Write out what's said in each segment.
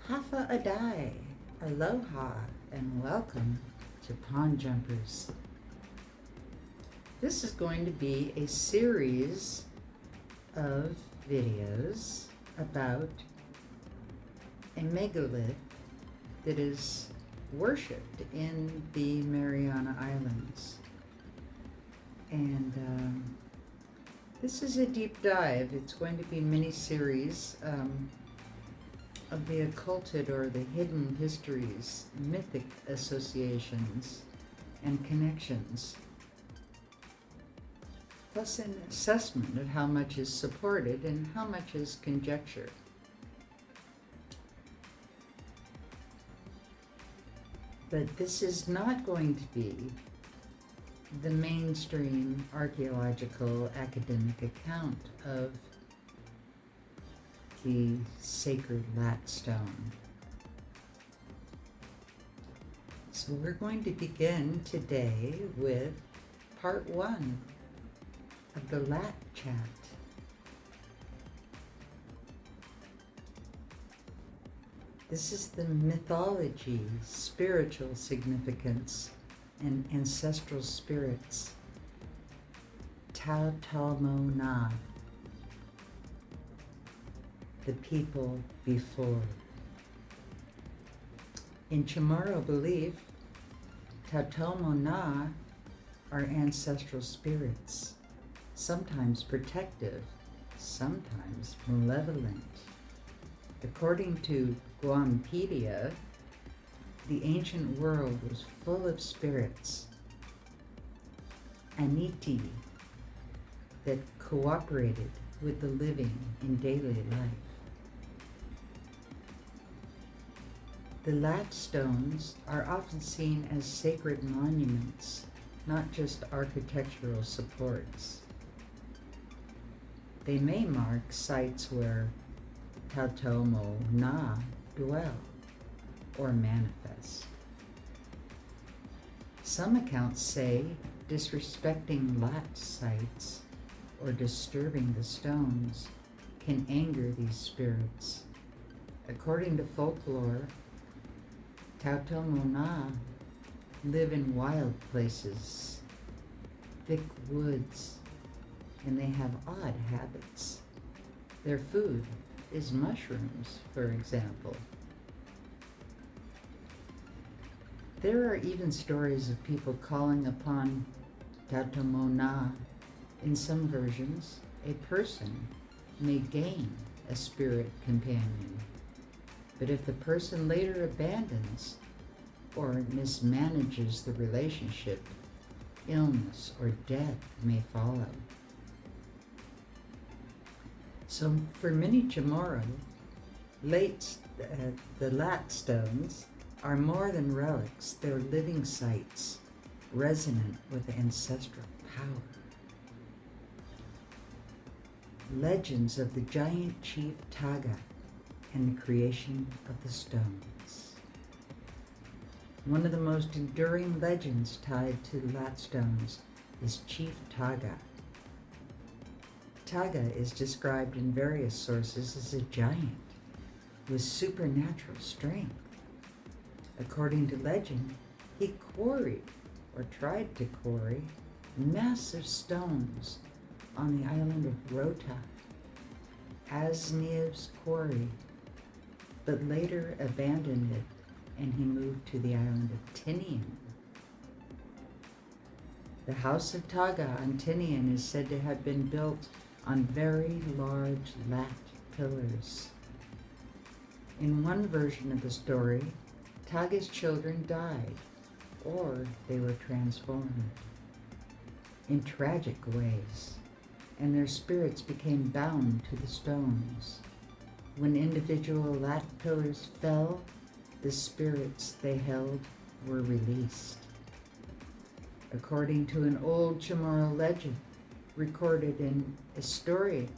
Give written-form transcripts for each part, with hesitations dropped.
Hafa Adai, aloha, and welcome to Pond Jumpers. This is going to be a series of videos about a megalith that is worshipped in the Mariana Islands. And this is a deep dive. It's going to be a mini-series of the occulted or the hidden histories, mythic associations, and connections, plus an assessment of how much is supported and how much is conjecture. But this is not going to be the mainstream archaeological academic account of the sacred Latte stone. So we're going to begin today with part 1 of the Latte chat. This is the mythology, spiritual significance, and ancestral spirits. Tautalmo Na, the people before. In Chamorro belief, Tautalmo Na are ancestral spirits, sometimes protective, sometimes malevolent. According to Guampedia, the ancient world was full of spirits, Aniti, that cooperated with the living in daily life. The Latte stones are often seen as sacred monuments, not just architectural supports. They may mark sites where Tautalmo Na dwell or manifest. Some accounts say disrespecting Latte sites or disturbing the stones can anger these spirits. According to folklore, Tautalmo Na live in wild places, thick woods, and they have odd habits. Their food is mushrooms, for example. There are even stories of people calling upon Tautalmo Na. In some versions, a person may gain a spirit companion, but if the person later abandons or mismanages the relationship, illness or death may follow. So for many Chamorro, the Latte stones are more than relics. They're living sites, resonant with ancestral power. Legends of the giant chief Taga and the creation of the stones. One of the most enduring legends tied to the Latte stones is Chief Taga. Taga is described in various sources as a giant with supernatural strength. According to legend, he quarried or tried to quarry massive stones on the island of Rota, Asniev's quarry, but later abandoned it and he moved to the island of Tinian. The house of Taga on Tinian is said to have been built on very large Latte pillars. In one version of the story, Taga's children died, or they were transformed in tragic ways, and their spirits became bound to the stones. When individual Latte pillars fell, the spirits they held were released. According to an old Chamorro legend recorded in Estonian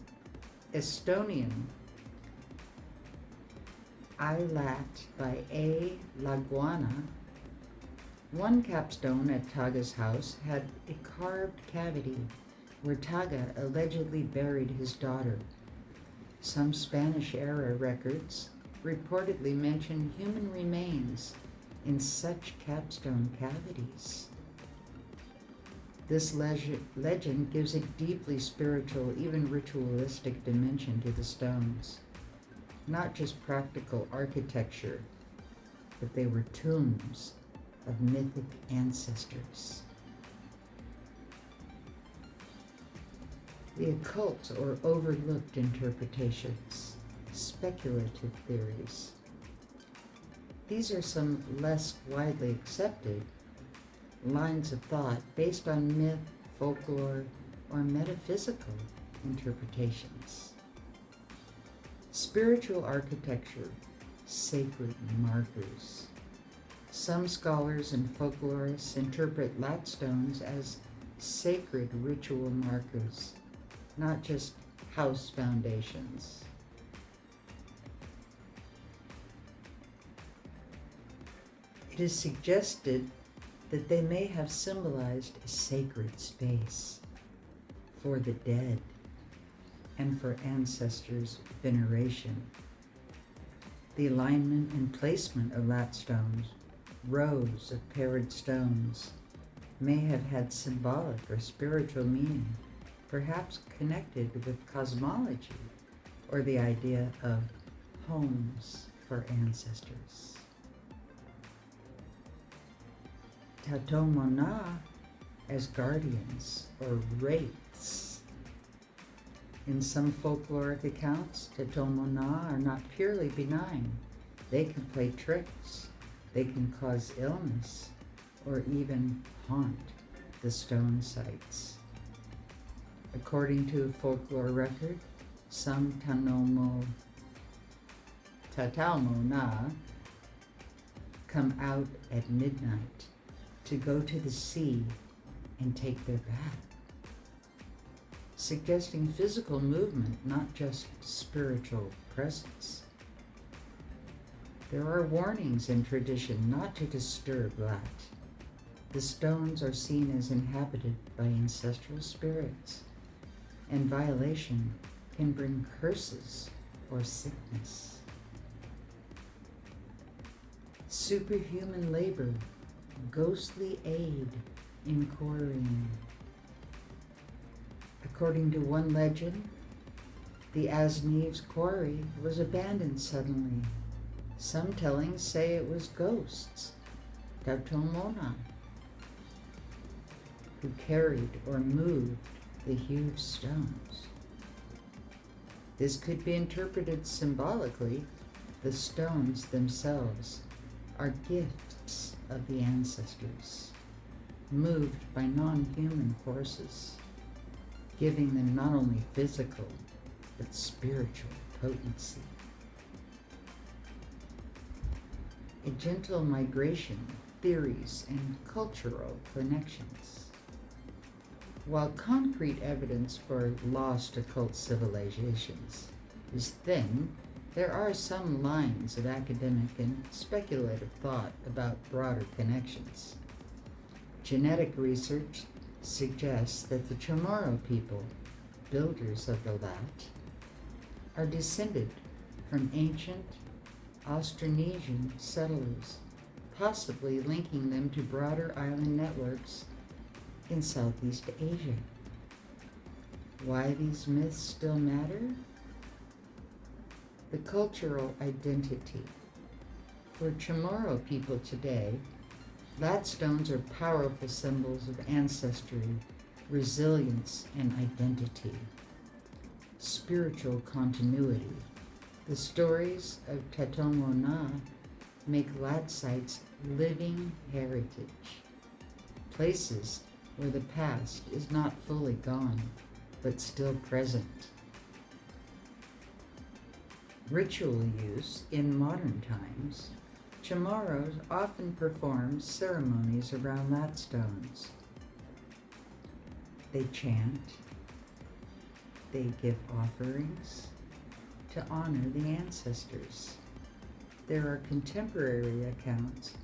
I Latte by A. Laguana, one capstone at Taga's house had a carved cavity where Taga allegedly buried his daughter. Some Spanish-era records reportedly mention human remains in such capstone cavities. This legend gives a deeply spiritual, even ritualistic dimension to the stones. Not just practical architecture, but they were tombs of mythic ancestors. The occult or overlooked interpretations, speculative theories. These are some less widely accepted lines of thought based on myth, folklore, or metaphysical interpretations. Spiritual architecture, sacred markers. Some scholars and folklorists interpret Latte stones as sacred ritual markers, not just house foundations. It is suggested that they may have symbolized a sacred space for the dead and for ancestors' veneration. The alignment and placement of Latte stones, rows of paired stones, may have had symbolic or spiritual meaning, perhaps connected with cosmology or the idea of homes for ancestors. Tatomona as guardians or wraiths. In some folkloric accounts, Tatomona are not purely benign. They can play tricks, they can cause illness, or even haunt the stone sites. According to a folklore record, some Tatomona come out at midnight to go to the sea and take their bath, suggesting physical movement, not just spiritual presence. There are warnings in tradition not to disturb Latte. The stones are seen as inhabited by ancestral spirits, and violation can bring curses or sickness. Superhuman labor, ghostly aid in quarrying. According to one legend, the Asneves quarry was abandoned suddenly. Some tellings say it was ghosts, Tatomona, who carried or moved the huge stones. This could be interpreted symbolically. The stones themselves are gifts of the ancestors, moved by non-human forces, giving them not only physical, but spiritual potency. A gentle migration, theories, and cultural connections. While concrete evidence for lost occult civilizations is thin, there are some lines of academic and speculative thought about broader connections. Genetic research suggests that the Chamorro people, builders of the Latte, are descended from ancient Austronesian settlers, possibly linking them to broader island networks in Southeast Asia. Why these myths still matter? The cultural identity. For Chamorro people today, Latte stones are powerful symbols of ancestry, resilience, and identity. Spiritual continuity. The stories of Tatomona make Latte sites living heritage, places where the past is not fully gone, but still present. Ritual use in modern times, Chamorros often perform ceremonies around Latte stones. They chant, they give offerings to honor the ancestors. There are contemporary accounts,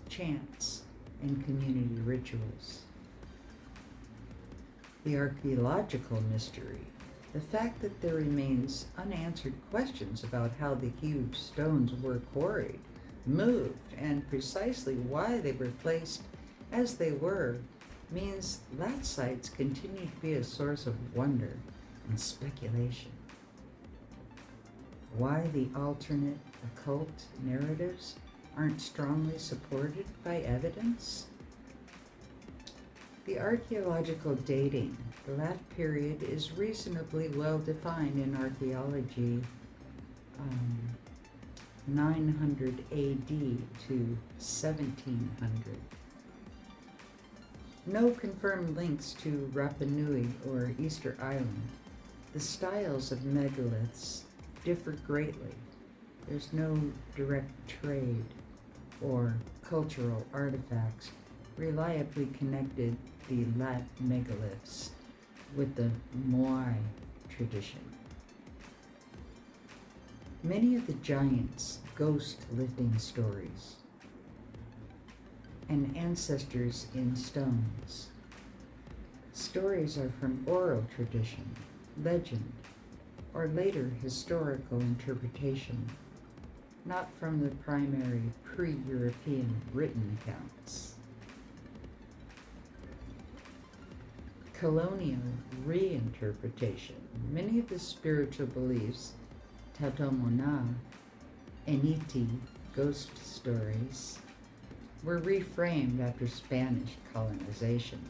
chants, and community rituals. The archaeological mystery. The fact that there remains unanswered questions about how the huge stones were quarried, moved, and precisely why they were placed as they were means Latte sites continue to be a source of wonder and speculation. Why the alternate occult narratives aren't strongly supported by evidence? The archaeological dating, the Latte period, is reasonably well defined in archaeology, 900 AD to 1700. No confirmed links to Rapa Nui or Easter Island. The styles of megaliths differ greatly. There's no direct trade or cultural artifacts reliably connected the Latte megaliths with the Moai tradition. Many of the giants' ghost-lifting stories and ancestors in stones. Stories are from oral tradition, legend, or later historical interpretation, not from the primary pre-European written accounts. Colonial reinterpretation. Many of the spiritual beliefs, Tatomona, Eniti, ghost stories, were reframed after Spanish colonization.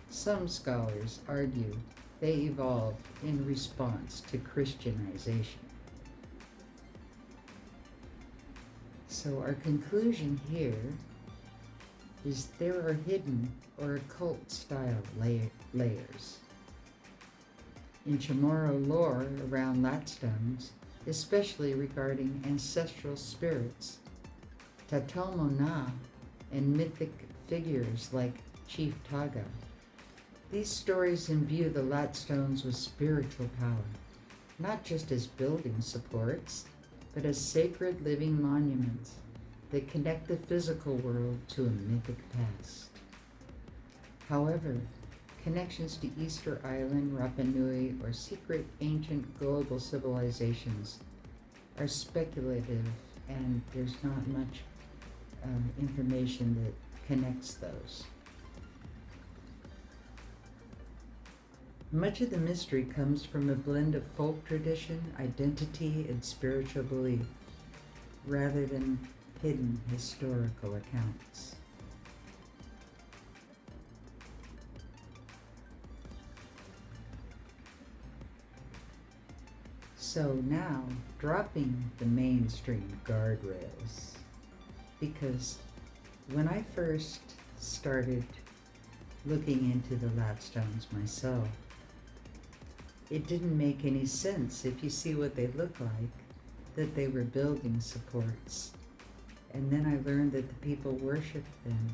Some scholars argue they evolved in response to Christianization. So our conclusion here is there are hidden or occult style layers. In Chamorro lore around Latte stones, especially regarding ancestral spirits, Tatomona, and mythic figures like Chief Taga, these stories imbue the Latte stones with spiritual power, not just as building supports, but as sacred living monuments that connect the physical world to a mythic past. However, connections to Easter Island, Rapa Nui, or secret ancient global civilizations are speculative, and there's not much information that connects those. Much of the mystery comes from a blend of folk tradition, identity, and spiritual belief, rather than hidden historical accounts. So now, dropping the mainstream guardrails, because when I first started looking into the Latte stones myself, it didn't make any sense if you see what they look like, that they were building supports. And then I learned that the people worshiped them,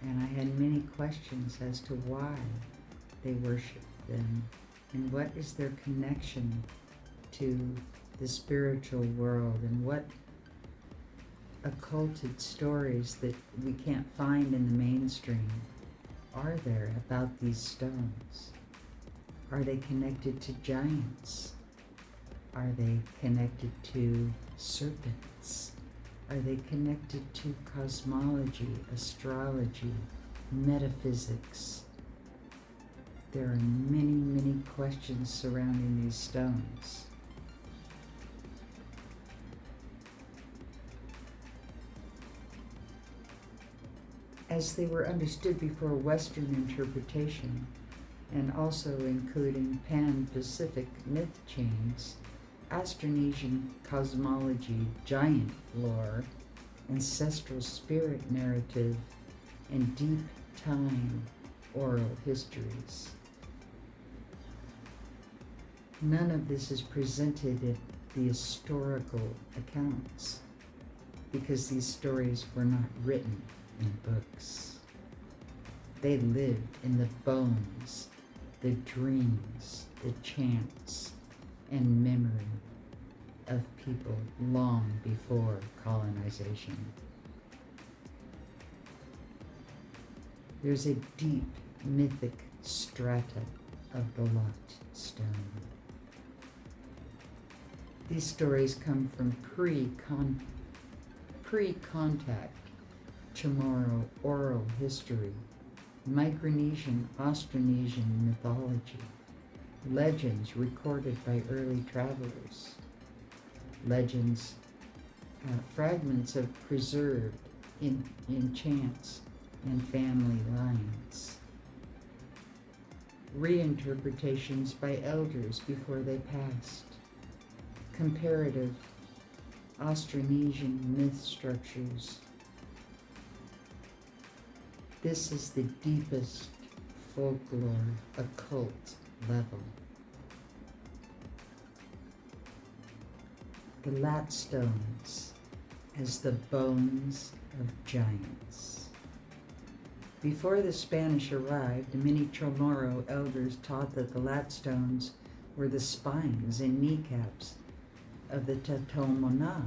and I had many questions as to why they worshiped them and what is their connection to the spiritual world, and what occulted stories that we can't find in the mainstream are there about these stones. Are they connected to giants? Are they connected to serpents? Are they connected to cosmology, astrology, metaphysics? There are many, many questions surrounding these stones. As they were understood before Western interpretation, and also including Pan-Pacific myth chains, Austronesian cosmology, giant lore, ancestral spirit narrative, and deep time oral histories. None of this is presented in the historical accounts, because these stories were not written in books. They lived in the bones, the dreams, the chants, and memory of people long before colonization. There's a deep mythic strata of the Latte stone. These stories come from pre-contact Chamorro oral history, Micronesian, Austronesian mythology, legends recorded by early travelers, legends, fragments of preserved in chants and family lines, reinterpretations by elders before they passed, comparative Austronesian myth structures. This is the deepest folklore, occult level. The Latte stones as the bones of giants. Before the Spanish arrived, many Chamorro elders taught that the Latte stones were the spines and kneecaps of the Tatomona,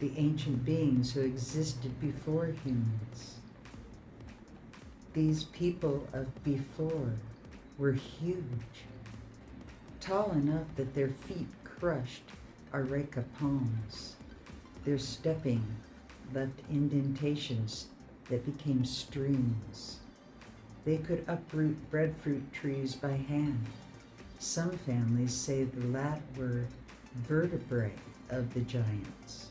the ancient beings who existed before humans. These people of before were huge, tall enough that their feet crushed areca palms. Their stepping left indentations that became streams. They could uproot breadfruit trees by hand. Some families say the Latte were vertebrae of the giants,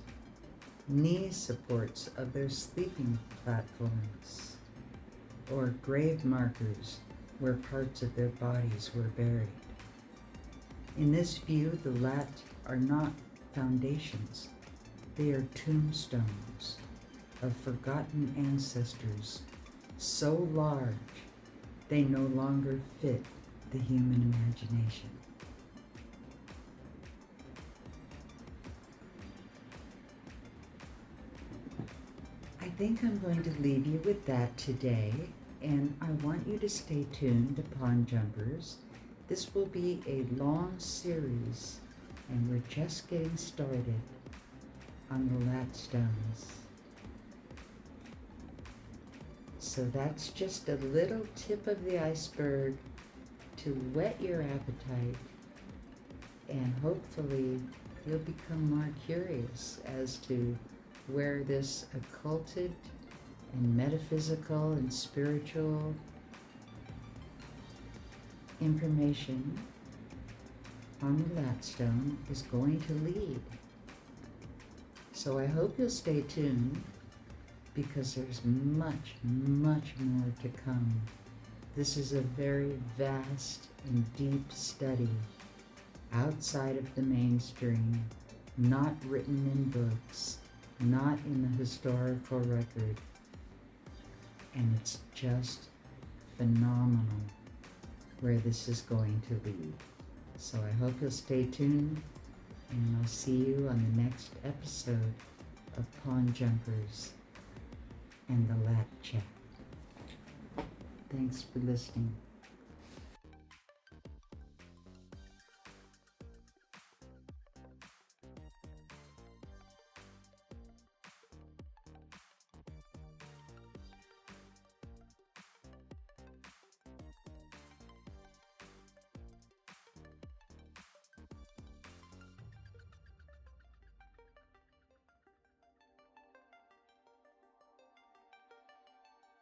knee supports of their sleeping platforms, or grave markers where parts of their bodies were buried. In this view, the Latte are not foundations. They are tombstones of forgotten ancestors so large they no longer fit the human imagination. I think I'm going to leave you with that today, and I want you to stay tuned to Pond Jumpers. This will be a long series, and we're just getting started on the Latte stones. So that's just a little tip of the iceberg to whet your appetite, and hopefully you'll become more curious as to where this occulted and metaphysical and spiritual information on the Latte stone is going to lead. So I hope you'll stay tuned, because there's much, much more to come. This is a very vast and deep study outside of the mainstream, not written in books, not in the historical record, and it's just phenomenal where this is going to lead. So I hope you'll stay tuned, and I'll see you on the next episode of Pond Jumpers and the Latte Chat. Thanks for listening.